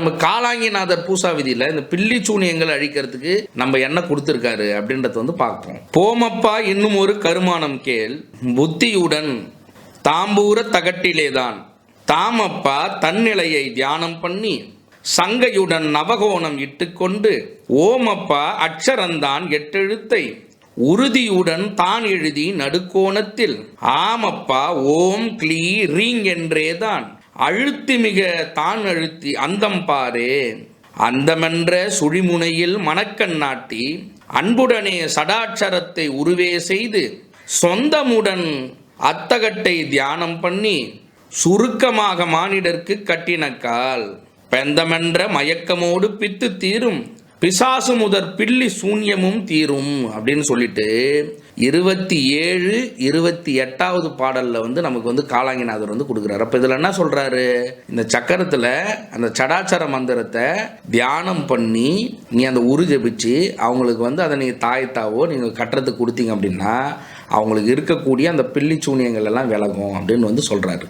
நம்ம காலாங்கிநாதர் பூசா விதியில் இந்த பில்லி சூனியங்கள் அழிக்கிறதுக்கு நம்ம என்ன கொடுத்துருக்காரு அப்படின்றத வந்து பார்ப்போம். போமப்பா இன்னும் ஒரு கருமானம் கேள், புத்தியுடன் தாம்பூர தகட்டிலேதான் தாமப்பா தன்னிலையை தியானம் பண்ணி சங்கையுடன் நவகோணம் இட்டுக்கொண்டு ஓமப்பா அக்ஷரந்தான் எட்டெழுத்தை உறுதியுடன் தான் எழுதி நடுக்கோணத்தில் ஆமப்பா ஓம் க்ளீ ரீங் என்றேதான் அழுத்தி மிக தான் அழுத்தி அந்தம் பாரே அந்தமென்ற சுழிமுனையில் மணக்கண் நாட்டி அன்புடனே சடாட்சரத்தை உருவே செய்து சொந்தமுடன் அத்தகட்டை தியானம் பண்ணி சுருக்கமாக மானிடர்க்கு கட்டினக்கால் பெந்தமென்ற மயக்கமோடு பித்து தீரும் பிசாசு முதற் பில்லி சூன்யமும் தீரும் அப்படின்னு சொல்லிட்டு 27, 28வது பாடல்ல வந்து நமக்கு வந்து காலாங்கிநாதர் வந்து கொடுக்குறாரு. அப்ப இதுல என்ன சொல்றாரு, இந்த சக்கரத்துல அந்த சடாச்சர மந்திரத்தை தியானம் பண்ணி நீ அந்த உரு ஜபிச்சு அவங்களுக்கு வந்து அதை நீங்க தாய்த்தாவோ நீங்க கட்டுறதுக்கு கொடுத்தீங்க அப்படின்னா அவங்களுக்கு இருக்கக்கூடிய அந்த பில்லி சூனியங்கள் எல்லாம் விலகும் அப்படின்னு வந்து சொல்றாரு.